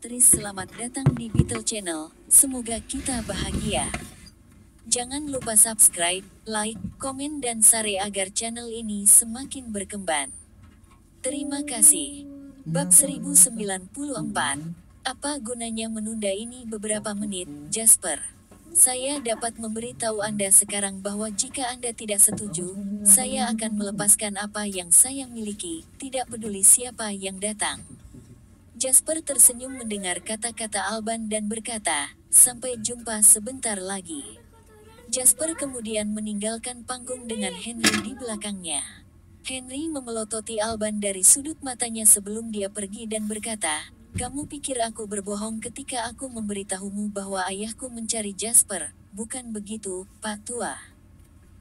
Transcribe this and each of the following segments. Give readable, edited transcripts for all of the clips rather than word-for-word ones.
Tris, selamat datang di Beetle Channel. Semoga kita bahagia. Jangan lupa subscribe, like, komen dan share agar channel ini semakin berkembang. Terima kasih. Bab 1094. Apa gunanya menunda ini beberapa menit, Jasper? Saya dapat memberitahu Anda sekarang bahwa jika Anda tidak setuju, saya akan melepaskan apa yang saya miliki, tidak peduli siapa yang datang. Jasper tersenyum mendengar kata-kata Alban dan berkata, "Sampai jumpa sebentar lagi." Jasper kemudian meninggalkan panggung dengan Henry di belakangnya. Henry memelototi Alban dari sudut matanya sebelum dia pergi dan berkata, "Kamu pikir aku berbohong ketika aku memberitahumu bahwa ayahku mencari Jasper, bukan begitu, Pak Tua?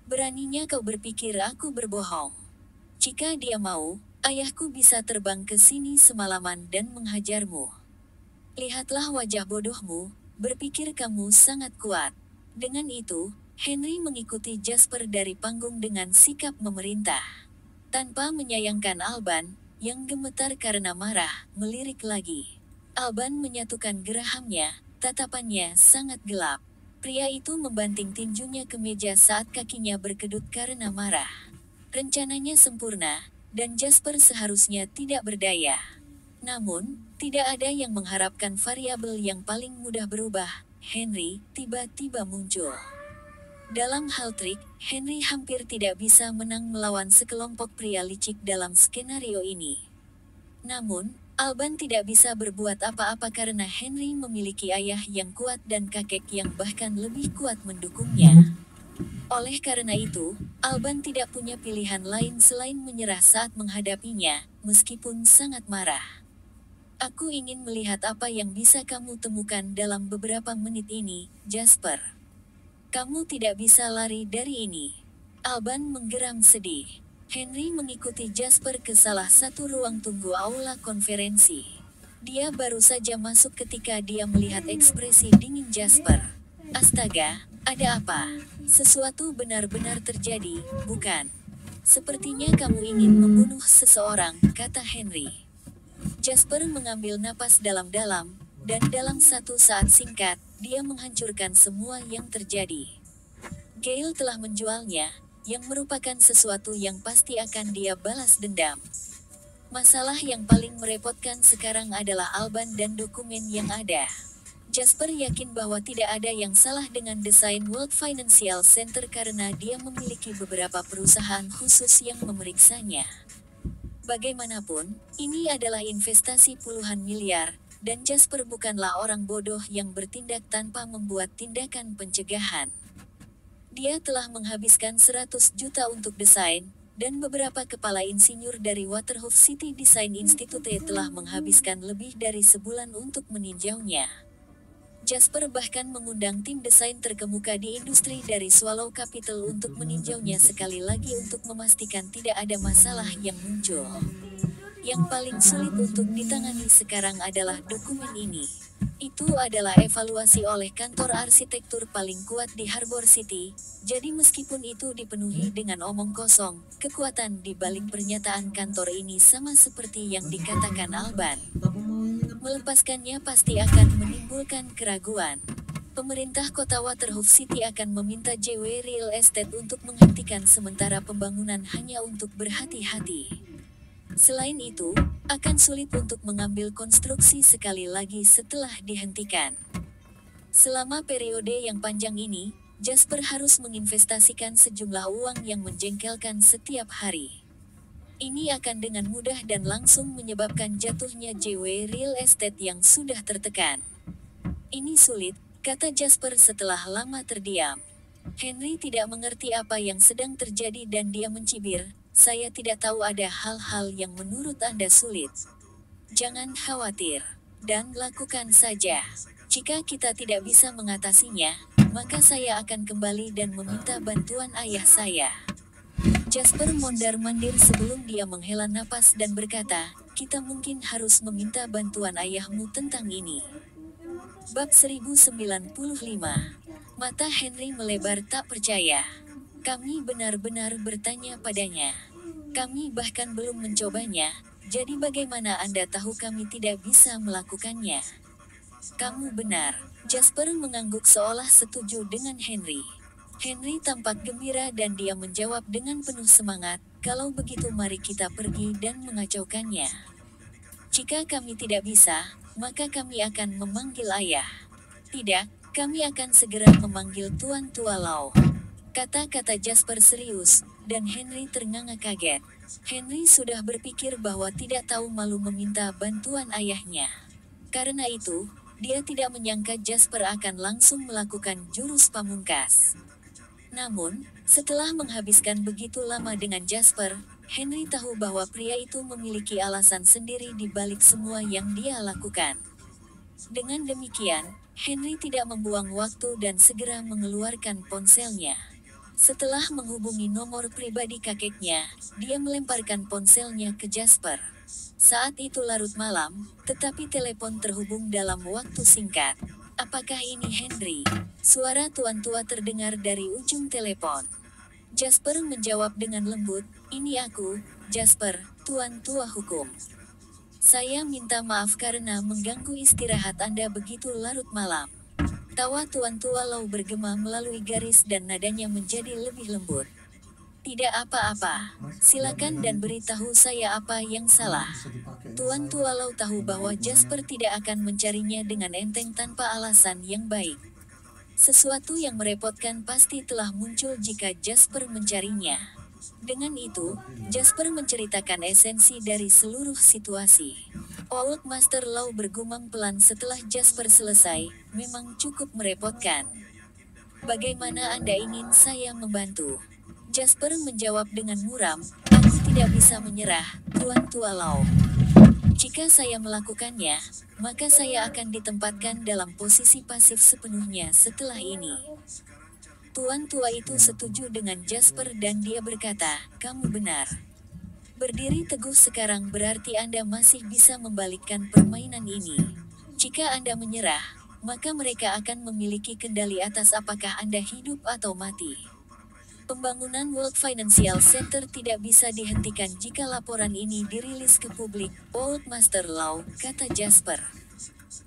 Beraninya kau berpikir aku berbohong? Jika dia mau, ayahku bisa terbang ke sini semalaman dan menghajarmu. Lihatlah wajah bodohmu, berpikir kamu sangat kuat." Dengan itu, Henry mengikuti Jasper dari panggung dengan sikap memerintah. Tanpa menyayangkan Alban, yang gemetar karena marah, melirik lagi. Alban menyatukan gerahamnya, tatapannya sangat gelap. Pria itu membanting tinjunya ke meja saat kakinya berkedut karena marah. Rencananya sempurna, dan Jasper seharusnya tidak berdaya. Namun, tidak ada yang mengharapkan variabel yang paling mudah berubah. Henry tiba-tiba muncul. Dalam hal trik, Henry hampir tidak bisa menang melawan sekelompok pria licik dalam skenario ini. Namun, Alban tidak bisa berbuat apa-apa karena Henry memiliki ayah yang kuat dan kakek yang bahkan lebih kuat mendukungnya. Oleh karena itu, Alban tidak punya pilihan lain selain menyerah saat menghadapinya, meskipun sangat marah. "Aku ingin melihat apa yang bisa kamu temukan dalam beberapa menit ini, Jasper. Kamu tidak bisa lari dari ini." Alban menggeram sedih. Henry mengikuti Jasper ke salah satu ruang tunggu aula konferensi. Dia baru saja masuk ketika dia melihat ekspresi dingin Jasper. "Astaga, ada apa? Sesuatu benar-benar terjadi, bukan? Sepertinya kamu ingin membunuh seseorang," kata Henry. Jasper mengambil napas dalam-dalam, dan dalam satu saat singkat, dia menghancurkan semua yang terjadi. Gale telah menjualnya, yang merupakan sesuatu yang pasti akan dia balas dendam. Masalah yang paling merepotkan sekarang adalah Alban dan dokumen yang ada. Jasper yakin bahwa tidak ada yang salah dengan desain World Financial Center karena dia memiliki beberapa perusahaan khusus yang memeriksanya. Bagaimanapun, ini adalah investasi puluhan miliar, dan Jasper bukanlah orang bodoh yang bertindak tanpa membuat tindakan pencegahan. Dia telah menghabiskan 100 juta untuk desain, dan beberapa kepala insinyur dari Waterhoof City Design Institute telah menghabiskan lebih dari sebulan untuk meninjaunya. Jasper bahkan mengundang tim desain terkemuka di industri dari Swallow Capital untuk meninjaunya sekali lagi untuk memastikan tidak ada masalah yang muncul. Yang paling sulit untuk ditangani sekarang adalah dokumen ini. Itu adalah evaluasi oleh kantor arsitektur paling kuat di Harbor City, jadi meskipun itu dipenuhi dengan omong kosong, kekuatan di balik pernyataan kantor ini sama seperti yang dikatakan Alban. Melepaskannya pasti akan menimbulkan keraguan. Pemerintah kota Waterhoof City akan meminta JW Real Estate untuk menghentikan sementara pembangunan hanya untuk berhati-hati. Selain itu, akan sulit untuk mengambil konstruksi sekali lagi setelah dihentikan. Selama periode yang panjang ini, Jasper harus menginvestasikan sejumlah uang yang menjengkelkan setiap hari. Ini akan dengan mudah dan langsung menyebabkan jatuhnya JW Real Estate yang sudah tertekan. "Ini sulit," kata Jasper setelah lama terdiam. Henry tidak mengerti apa yang sedang terjadi dan dia mencibir, "Saya tidak tahu ada hal-hal yang menurut Anda sulit. Jangan khawatir, dan lakukan saja. Jika kita tidak bisa mengatasinya, maka saya akan kembali dan meminta bantuan ayah saya." Jasper mondar-mandir sebelum dia menghela napas dan berkata, "Kita mungkin harus meminta bantuan ayahmu tentang ini." Bab 1095. Mata Henry melebar tak percaya. "Kami benar-benar bertanya padanya. Kami bahkan belum mencobanya, jadi bagaimana Anda tahu kami tidak bisa melakukannya?" Kamu benar. Jasper mengangguk seolah setuju dengan Henry. Henry tampak gembira dan dia menjawab dengan penuh semangat, kalau begitu mari kita pergi dan mengacaukannya. Jika kami tidak bisa, maka kami akan memanggil ayah. Tidak, kami akan segera memanggil Tuan Tua Lau. Kata-kata Jasper serius, dan Henry ternganga kaget. Henry sudah berpikir bahwa tidak tahu malu meminta bantuan ayahnya. Karena itu, dia tidak menyangka Jasper akan langsung melakukan jurus pamungkas. Namun, setelah menghabiskan begitu lama dengan Jasper, Henry tahu bahwa pria itu memiliki alasan sendiri di balik semua yang dia lakukan. Dengan demikian, Henry tidak membuang waktu dan segera mengeluarkan ponselnya. Setelah menghubungi nomor pribadi kakeknya, dia melemparkan ponselnya ke Jasper. Saat itu larut malam, tetapi telepon terhubung dalam waktu singkat. Apakah ini Henry? Suara tuan tua terdengar dari ujung telepon. Jasper menjawab dengan lembut, ini aku, Jasper, tuan tua hukum. Saya minta maaf karena mengganggu istirahat Anda begitu larut malam. Tawa tuan tua Lau bergema melalui garis dan nadanya menjadi lebih lembut. Tidak apa-apa, silakan dan beritahu saya apa yang salah. Tuan tua Lau tahu bahwa Jasper tidak akan mencarinya dengan enteng tanpa alasan yang baik. Sesuatu yang merepotkan pasti telah muncul jika Jasper mencarinya. Dengan itu, Jasper menceritakan esensi dari seluruh situasi. Old Master Lau bergumam pelan setelah Jasper selesai, memang cukup merepotkan. Bagaimana Anda ingin saya membantu? Jasper menjawab dengan muram, aku tidak bisa menyerah, Tuan Tua Lau. Jika saya melakukannya, maka saya akan ditempatkan dalam posisi pasif sepenuhnya setelah ini. Tuan tua itu setuju dengan Jasper dan dia berkata, kamu benar. Berdiri teguh sekarang berarti Anda masih bisa membalikkan permainan ini. Jika Anda menyerah, maka mereka akan memiliki kendali atas apakah Anda hidup atau mati. Pembangunan World Financial Center tidak bisa dihentikan jika laporan ini dirilis ke publik, Old Master Lau, kata Jasper.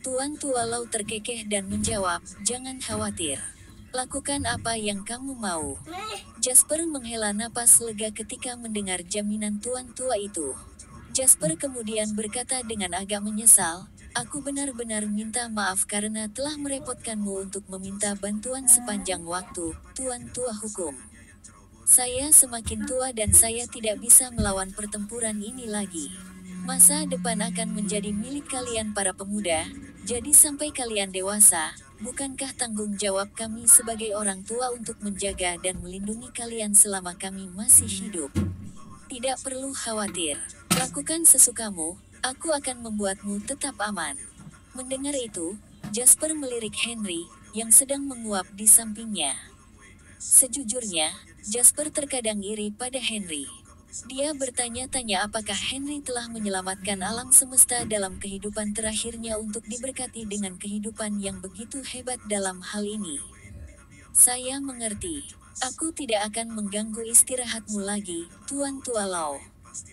Tuan Tua Lau terkekeh dan menjawab, jangan khawatir. Lakukan apa yang kamu mau. Jasper menghela napas lega ketika mendengar jaminan tuan tua itu. Jasper kemudian berkata dengan agak menyesal, aku benar-benar minta maaf karena telah merepotkanmu untuk meminta bantuan sepanjang waktu, tuan tua hukum. Saya semakin tua dan saya tidak bisa melawan pertempuran ini lagi. Masa depan akan menjadi milik kalian para pemuda, jadi sampai kalian dewasa, bukankah tanggung jawab kami sebagai orang tua untuk menjaga dan melindungi kalian selama kami masih hidup? Tidak perlu khawatir. Lakukan sesukamu, aku akan membuatmu tetap aman. Mendengar itu, Jasper melirik Henry, yang sedang menguap di sampingnya. Sejujurnya, Jasper terkadang iri pada Henry. Dia bertanya-tanya apakah Henry telah menyelamatkan alam semesta dalam kehidupan terakhirnya untuk diberkati dengan kehidupan yang begitu hebat dalam hal ini. Saya mengerti. Aku tidak akan mengganggu istirahatmu lagi, Tuan Tua Lau.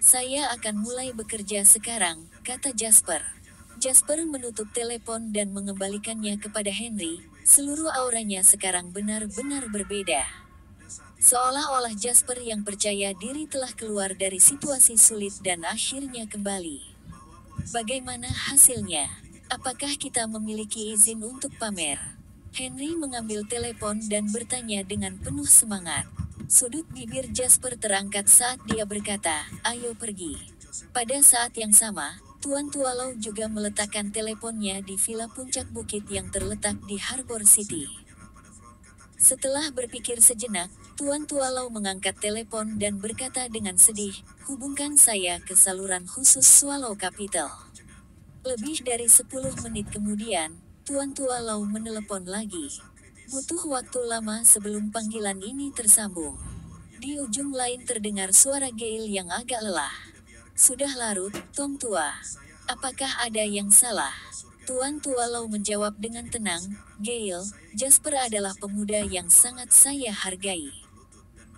Saya akan mulai bekerja sekarang, kata Jasper. Jasper menutup telepon dan mengembalikannya kepada Henry. Seluruh auranya sekarang benar-benar berbeda. Seolah-olah Jasper yang percaya diri telah keluar dari situasi sulit dan akhirnya kembali. Bagaimana hasilnya? Apakah kita memiliki izin untuk pamer? Henry mengambil telepon dan bertanya dengan penuh semangat. Sudut bibir Jasper terangkat saat dia berkata, ayo pergi. Pada saat yang sama, Tuan Tua Lau juga meletakkan teleponnya di villa puncak bukit yang terletak di Harbor City. Setelah berpikir sejenak, Tuan Tua Lau mengangkat telepon dan berkata dengan sedih, hubungkan saya ke saluran khusus Swallow Capital. Lebih dari 10 menit kemudian, Tuan Tua Lau menelepon lagi. Butuh waktu lama sebelum panggilan ini tersambung. Di ujung lain terdengar suara Gail yang agak lelah. Sudah larut, Tom Tua. Apakah ada yang salah? Tuan Tua Lau menjawab dengan tenang, Gail, Jasper adalah pemuda yang sangat saya hargai.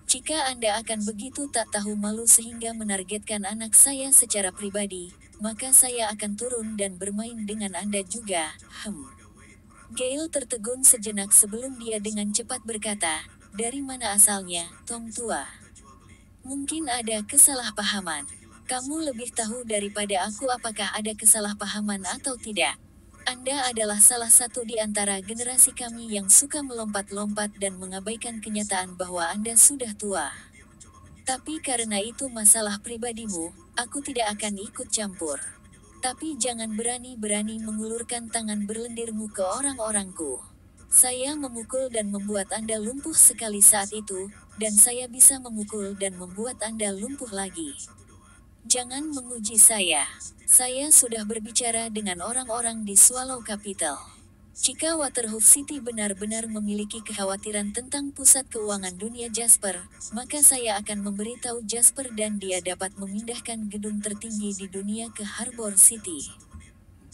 Jika Anda akan begitu tak tahu malu sehingga menargetkan anak saya secara pribadi, maka saya akan turun dan bermain dengan Anda juga. Gale tertegun sejenak sebelum dia dengan cepat berkata, "Dari mana asalnya, Tom tua? Mungkin ada kesalahpahaman. Kamu lebih tahu daripada aku apakah ada kesalahpahaman atau tidak. Anda adalah salah satu di antara generasi kami yang suka melompat-lompat dan mengabaikan kenyataan bahwa Anda sudah tua. Tapi karena itu masalah pribadimu, aku tidak akan ikut campur. Tapi jangan berani-berani mengulurkan tangan berlendirmu ke orang-orangku. Saya memukul dan membuat Anda lumpuh sekali saat itu, dan saya bisa memukul dan membuat Anda lumpuh lagi. Jangan menguji saya. Saya sudah berbicara dengan orang-orang di Swallow Capital. Jika Waterhoof City benar-benar memiliki kekhawatiran tentang pusat keuangan dunia Jasper, maka saya akan memberitahu Jasper dan dia dapat memindahkan gedung tertinggi di dunia ke Harbor City.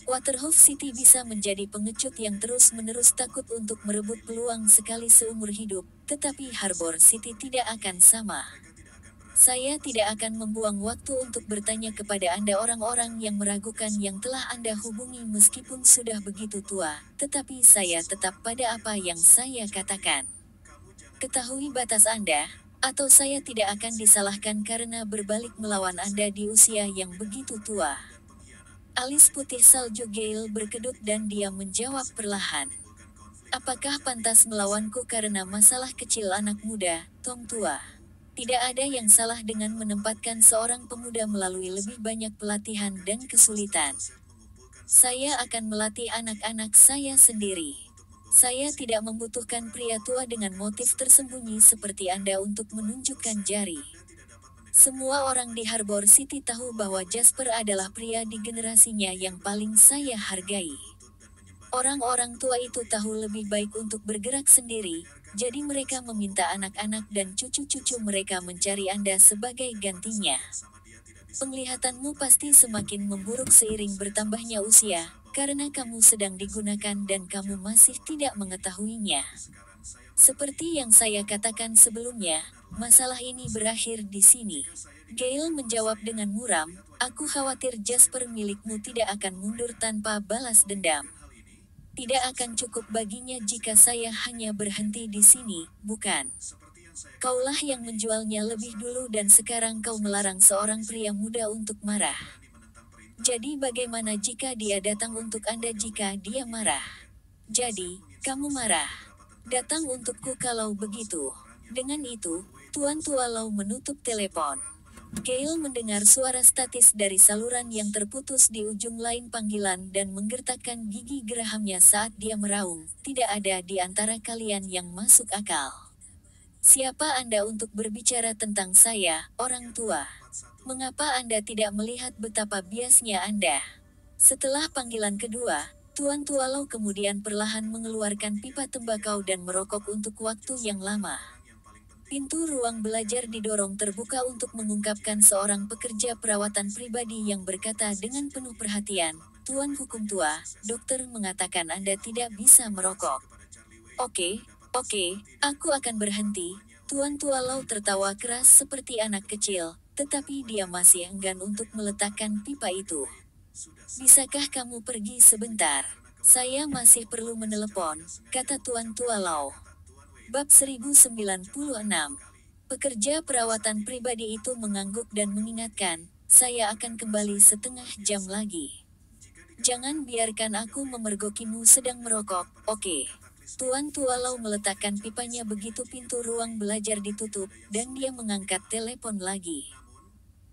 Waterhoof City bisa menjadi pengecut yang terus-menerus takut untuk merebut peluang sekali seumur hidup, tetapi Harbor City tidak akan sama. Saya tidak akan membuang waktu untuk bertanya kepada Anda orang-orang yang meragukan yang telah Anda hubungi meskipun sudah begitu tua, tetapi saya tetap pada apa yang saya katakan. Ketahui batas Anda, atau saya tidak akan disalahkan karena berbalik melawan Anda di usia yang begitu tua." Alis putih salju Gale berkedut dan dia menjawab perlahan. "Apakah pantas melawanku karena masalah kecil anak muda, Tom tua? Tidak ada yang salah dengan menempatkan seorang pemuda melalui lebih banyak pelatihan dan kesulitan. Saya akan melatih anak-anak saya sendiri. Saya tidak membutuhkan pria tua dengan motif tersembunyi seperti Anda untuk menunjukkan jari. Semua orang di Harbor City tahu bahwa Jasper adalah pria di generasinya yang paling saya hargai. Orang-orang tua itu tahu lebih baik untuk bergerak sendiri, jadi mereka meminta anak-anak dan cucu-cucu mereka mencari Anda sebagai gantinya. Penglihatanmu pasti semakin memburuk seiring bertambahnya usia, karena kamu sedang digunakan dan kamu masih tidak mengetahuinya. Seperti yang saya katakan sebelumnya, masalah ini berakhir di sini." Gale menjawab dengan muram, "Aku khawatir Jasper milikmu tidak akan mundur tanpa balas dendam. Tidak akan cukup baginya jika saya hanya berhenti di sini, bukan? Kaulah yang menjualnya lebih dulu dan sekarang kau melarang seorang pria muda untuk marah. Jadi bagaimana jika dia datang untuk Anda jika dia marah? Jadi, kamu marah. Datang untukku kalau begitu." Dengan itu, Tuan Tualau menutup telepon. Gale mendengar suara statis dari saluran yang terputus di ujung lain panggilan dan menggertakkan gigi gerahamnya saat dia meraung, "Tidak ada di antara kalian yang masuk akal. Siapa Anda untuk berbicara tentang saya, orang tua? Mengapa Anda tidak melihat betapa biasnya Anda?" Setelah panggilan kedua, Tuan Tualau kemudian perlahan mengeluarkan pipa tembakau dan merokok untuk waktu yang lama. Pintu ruang belajar didorong terbuka untuk mengungkapkan seorang pekerja perawatan pribadi yang berkata dengan penuh perhatian, "Tuan Hukum Tua, dokter mengatakan Anda tidak bisa merokok." Oke, aku akan berhenti." Tuan Tualau tertawa keras seperti anak kecil, tetapi dia masih enggan untuk meletakkan pipa itu. "Bisakah kamu pergi sebentar? Saya masih perlu menelepon," kata Tuan Tualau. Bab 1096. Pekerja perawatan pribadi itu mengangguk dan mengingatkan, "Saya akan kembali setengah jam lagi. Jangan biarkan aku memergokimu sedang merokok, oke?" Tuan Tualau meletakkan pipanya begitu pintu ruang belajar ditutup, dan dia mengangkat telepon lagi.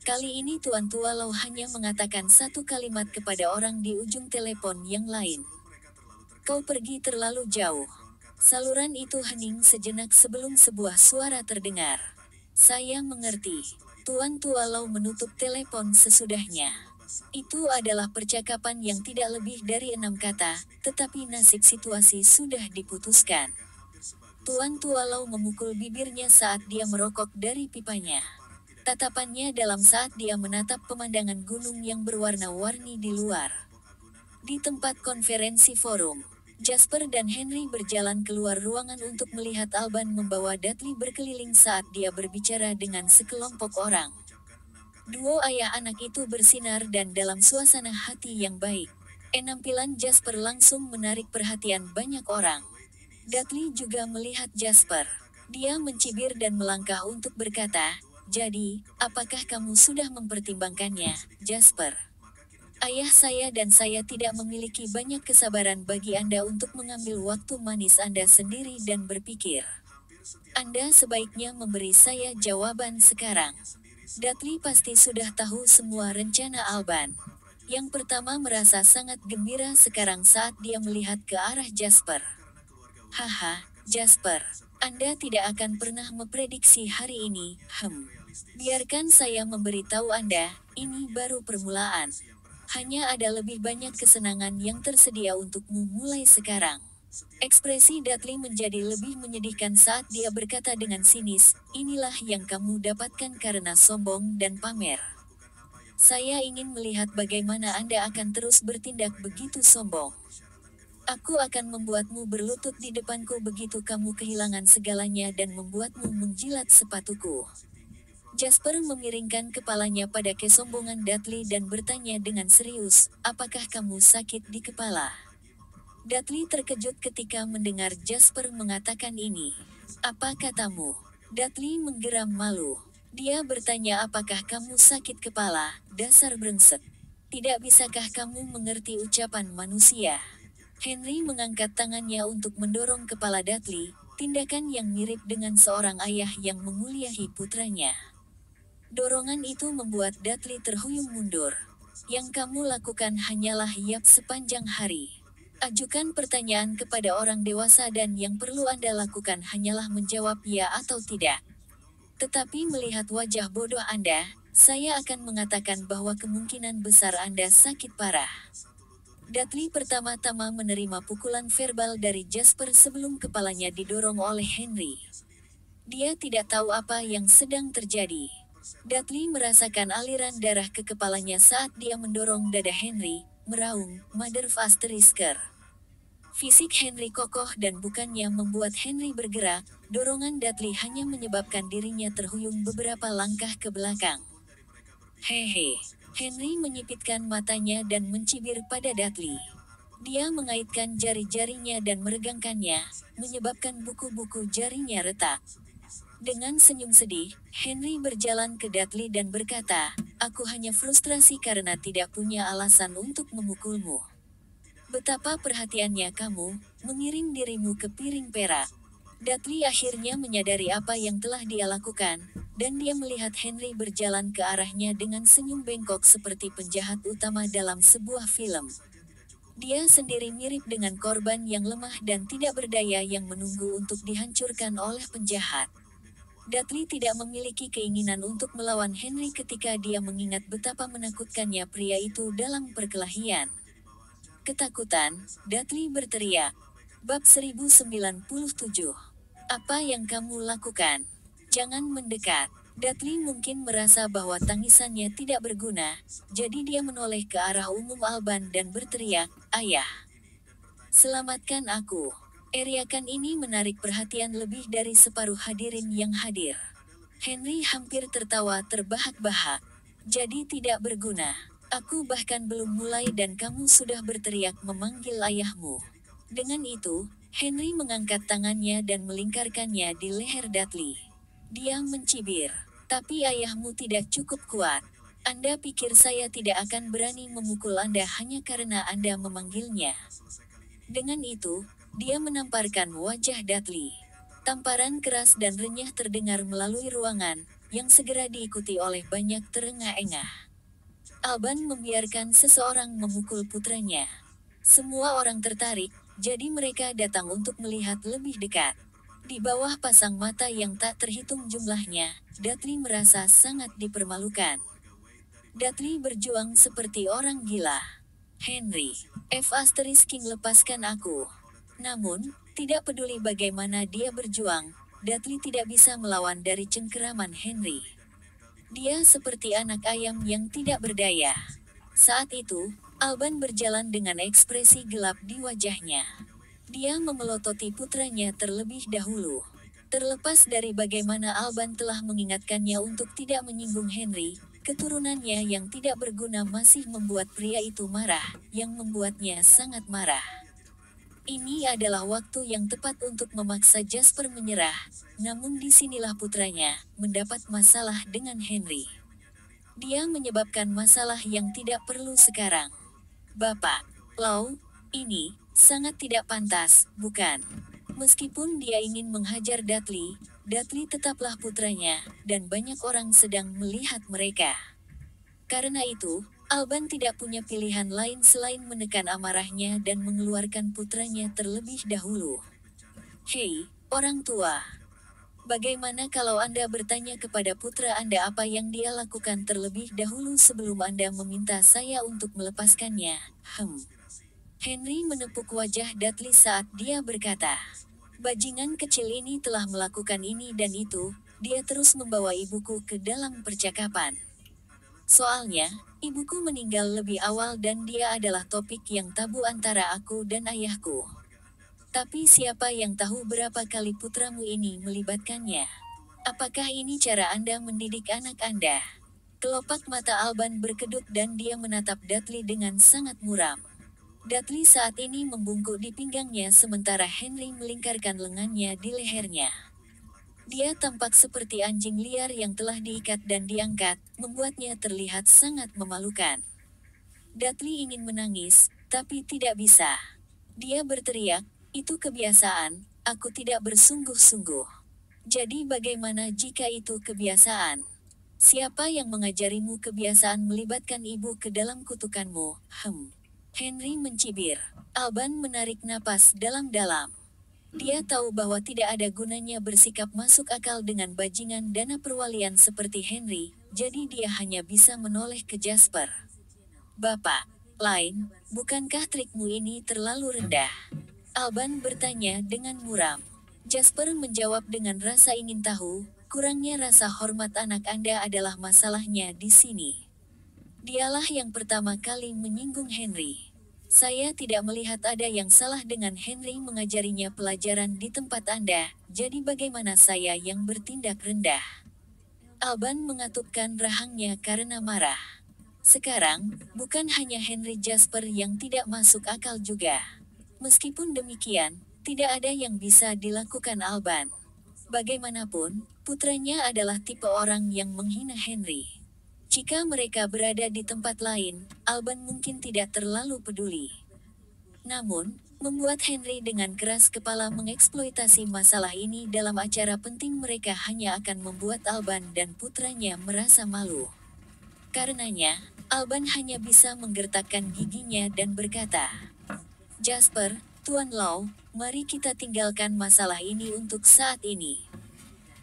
Kali ini Tuan Tualau hanya mengatakan satu kalimat kepada orang di ujung telepon yang lain. "Kau pergi terlalu jauh." Saluran itu hening sejenak sebelum sebuah suara terdengar. "Saya mengerti." Tuan Tualau menutup telepon sesudahnya. Itu adalah percakapan yang tidak lebih dari 6 kata, tetapi nasib situasi sudah diputuskan. Tuan Tualau memukul bibirnya saat dia merokok dari pipanya. Tatapannya dalam saat dia menatap pemandangan gunung yang berwarna-warni di luar. Di tempat konferensi forum, Jasper dan Henry berjalan keluar ruangan untuk melihat Alban membawa Dudley berkeliling saat dia berbicara dengan sekelompok orang. Duo ayah anak itu bersinar dan dalam suasana hati yang baik. Penampilan Jasper langsung menarik perhatian banyak orang. Dudley juga melihat Jasper. Dia mencibir dan melangkah untuk berkata, "Jadi, apakah kamu sudah mempertimbangkannya, Jasper? Ayah saya dan saya tidak memiliki banyak kesabaran bagi Anda untuk mengambil waktu manis Anda sendiri dan berpikir. Anda sebaiknya memberi saya jawaban sekarang." Dudley pasti sudah tahu semua rencana Alban. Yang pertama merasa sangat gembira sekarang saat dia melihat ke arah Jasper. "Haha, Jasper. Anda tidak akan pernah memprediksi hari ini, Biarkan saya memberitahu Anda, ini baru permulaan. Hanya ada lebih banyak kesenangan yang tersedia untukmu mulai sekarang." Ekspresi Dudley menjadi lebih menyedihkan saat dia berkata dengan sinis, "Inilah yang kamu dapatkan karena sombong dan pamer. Saya ingin melihat bagaimana Anda akan terus bertindak begitu sombong. Aku akan membuatmu berlutut di depanku begitu kamu kehilangan segalanya dan membuatmu menjilat sepatuku." Jasper memiringkan kepalanya pada kesombongan Dudley dan bertanya dengan serius, "Apakah kamu sakit di kepala?" Dudley terkejut ketika mendengar Jasper mengatakan ini. "Apa katamu?" Dudley menggeram malu. Dia bertanya, "Apakah kamu sakit kepala, dasar brengsek? Tidak bisakah kamu mengerti ucapan manusia?" Henry mengangkat tangannya untuk mendorong kepala Dudley, tindakan yang mirip dengan seorang ayah yang menguliahi putranya. Dorongan itu membuat Dudley terhuyung mundur. "Yang kamu lakukan hanyalah yap sepanjang hari. Ajukan pertanyaan kepada orang dewasa dan yang perlu Anda lakukan hanyalah menjawab ya atau tidak. Tetapi melihat wajah bodoh Anda, saya akan mengatakan bahwa kemungkinan besar Anda sakit parah." Dudley pertama-tama menerima pukulan verbal dari Jasper sebelum kepalanya didorong oleh Henry. Dia tidak tahu apa yang sedang terjadi. Dudley merasakan aliran darah ke kepalanya saat dia mendorong dada Henry, meraung, "Mother of Asterisker." Fisik Henry kokoh dan bukannya membuat Henry bergerak, dorongan Dudley hanya menyebabkan dirinya terhuyung beberapa langkah ke belakang. "Hehe." Henry menyipitkan matanya dan mencibir pada Dudley. Dia mengaitkan jari-jarinya dan meregangkannya, menyebabkan buku-buku jarinya retak. Dengan senyum sedih, Henry berjalan ke Dudley dan berkata, "Aku hanya frustrasi karena tidak punya alasan untuk memukulmu. Betapa perhatiannya kamu, mengiring dirimu ke piring perak." Dudley akhirnya menyadari apa yang telah dia lakukan, dan dia melihat Henry berjalan ke arahnya dengan senyum bengkok seperti penjahat utama dalam sebuah film. Dia sendiri mirip dengan korban yang lemah dan tidak berdaya yang menunggu untuk dihancurkan oleh penjahat. Dudley tidak memiliki keinginan untuk melawan Henry ketika dia mengingat betapa menakutkannya pria itu dalam perkelahian. Ketakutan, Dudley berteriak. Bab 1097. "Apa yang kamu lakukan? Jangan mendekat." Dudley mungkin merasa bahwa tangisannya tidak berguna, jadi dia menoleh ke arah umum Alban dan berteriak, "Ayah, selamatkan aku." Eriakan ini menarik perhatian lebih dari separuh hadirin yang hadir. Henry hampir tertawa terbahak-bahak. "Jadi tidak berguna. Aku bahkan belum mulai dan kamu sudah berteriak memanggil ayahmu." Dengan itu, Henry mengangkat tangannya dan melingkarkannya di leher Dudley. Dia mencibir, "Tapi ayahmu tidak cukup kuat. Anda pikir saya tidak akan berani memukul Anda hanya karena Anda memanggilnya?" Dengan itu, dia menamparkan wajah Dudley. Tamparan keras dan renyah terdengar melalui ruangan, yang segera diikuti oleh banyak terengah-engah. Alban membiarkan seseorang memukul putranya. Semua orang tertarik, jadi mereka datang untuk melihat lebih dekat. Di bawah pasang mata yang tak terhitung jumlahnya, Dudley merasa sangat dipermalukan. Dudley berjuang seperti orang gila. "Henry, King lepaskan aku." Namun, tidak peduli bagaimana dia berjuang, Dudley tidak bisa melawan dari cengkeraman Henry. Dia seperti anak ayam yang tidak berdaya. Saat itu, Alban berjalan dengan ekspresi gelap di wajahnya. Dia memelototi putranya terlebih dahulu. Terlepas dari bagaimana Alban telah mengingatkannya untuk tidak menyinggung Henry, Keturunannya yang tidak berguna masih membuat pria itu marah, yang membuatnya sangat marah. Ini adalah waktu yang tepat untuk memaksa Jasper menyerah, namun disinilah putranya mendapat masalah dengan Henry. Dia menyebabkan masalah yang tidak perlu sekarang. Bapak, Law, ini sangat tidak pantas, bukan? Meskipun dia ingin menghajar Dudley, Dudley tetaplah putranya, dan banyak orang sedang melihat mereka. Karena itu, Alban tidak punya pilihan lain selain menekan amarahnya dan mengeluarkan putranya terlebih dahulu. Hei, orang tua. Bagaimana kalau Anda bertanya kepada putra Anda apa yang dia lakukan terlebih dahulu sebelum Anda meminta saya untuk melepaskannya? Henry menepuk wajah Dudley saat dia berkata, "Bajingan kecil ini telah melakukan ini dan itu." Dia terus membawa ibuku ke dalam percakapan. Soalnya, ibuku meninggal lebih awal dan dia adalah topik yang tabu antara aku dan ayahku. Tapi siapa yang tahu berapa kali putramu ini melibatkannya? Apakah ini cara Anda mendidik anak Anda? Kelopak mata Alban berkedut dan dia menatap Dudley dengan sangat muram. Dudley saat ini membungkuk di pinggangnya sementara Henry melingkarkan lengannya di lehernya. Dia tampak seperti anjing liar yang telah diikat dan diangkat, membuatnya terlihat sangat memalukan. Dudley ingin menangis, tapi tidak bisa. Dia berteriak, "Itu kebiasaan, aku tidak bersungguh-sungguh." Jadi bagaimana jika itu kebiasaan? Siapa yang mengajarimu kebiasaan melibatkan ibu ke dalam kutukanmu? Henry mencibir. Alban menarik napas dalam-dalam. Dia tahu bahwa tidak ada gunanya bersikap masuk akal dengan bajingan dana perwalian seperti Henry, jadi dia hanya bisa menoleh ke Jasper. "Bapak, lain, bukankah trikmu ini terlalu rendah?" Alban bertanya dengan muram. Jasper menjawab dengan rasa ingin tahu, "Kurangnya rasa hormat anak Anda adalah masalahnya di sini." Dialah yang pertama kali menyinggung Henry. "Saya tidak melihat ada yang salah dengan Henry mengajarinya pelajaran di tempat Anda, jadi bagaimana saya yang bertindak rendah?" Alban mengatupkan rahangnya karena marah. Sekarang, bukan hanya Henry Jasper yang tidak masuk akal juga. Meskipun demikian, tidak ada yang bisa dilakukan Alban. Bagaimanapun, putranya adalah tipe orang yang menghina Henry. Jika mereka berada di tempat lain, Alban mungkin tidak terlalu peduli. Namun, membuat Henry dengan keras kepala mengeksploitasi masalah ini dalam acara penting mereka hanya akan membuat Alban dan putranya merasa malu. Karenanya, Alban hanya bisa menggertakkan giginya dan berkata, "Jasper, Tuan Law, mari kita tinggalkan masalah ini untuk saat ini.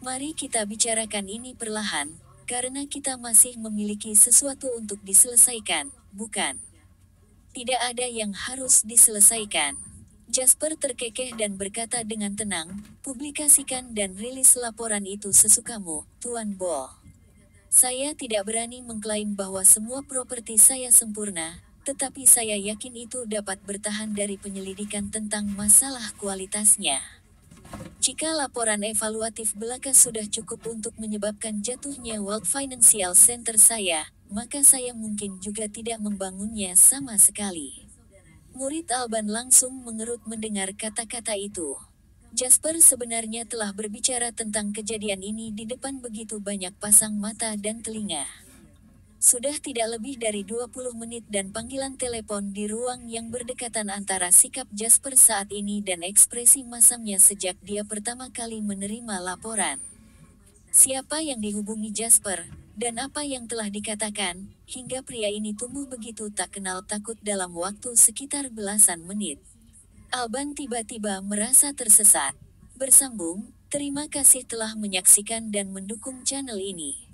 Mari kita bicarakan ini perlahan, karena kita masih memiliki sesuatu untuk diselesaikan, bukan? Tidak ada yang harus diselesaikan." Jasper terkekeh dan berkata dengan tenang, "Publikasikan dan rilis laporan itu sesukamu, Tuan Ball. Saya tidak berani mengklaim bahwa semua properti saya sempurna, tetapi saya yakin itu dapat bertahan dari penyelidikan tentang masalah kualitasnya. Jika laporan evaluatif belaka sudah cukup untuk menyebabkan jatuhnya World Financial Center saya, maka saya mungkin juga tidak membangunnya sama sekali." Murid Alban langsung mengerut mendengar kata-kata itu. Jasper sebenarnya telah berbicara tentang kejadian ini di depan begitu banyak pasang mata dan telinga. Sudah tidak lebih dari 20 menit dan panggilan telepon di ruang yang berdekatan antara sikap Jasper saat ini dan ekspresi masamnya sejak dia pertama kali menerima laporan. Siapa yang dihubungi Jasper, dan apa yang telah dikatakan, hingga pria ini tumbuh begitu tak kenal takut dalam waktu sekitar belasan menit. Alban tiba-tiba merasa tersesat. Bersambung, terima kasih telah menyaksikan dan mendukung channel ini.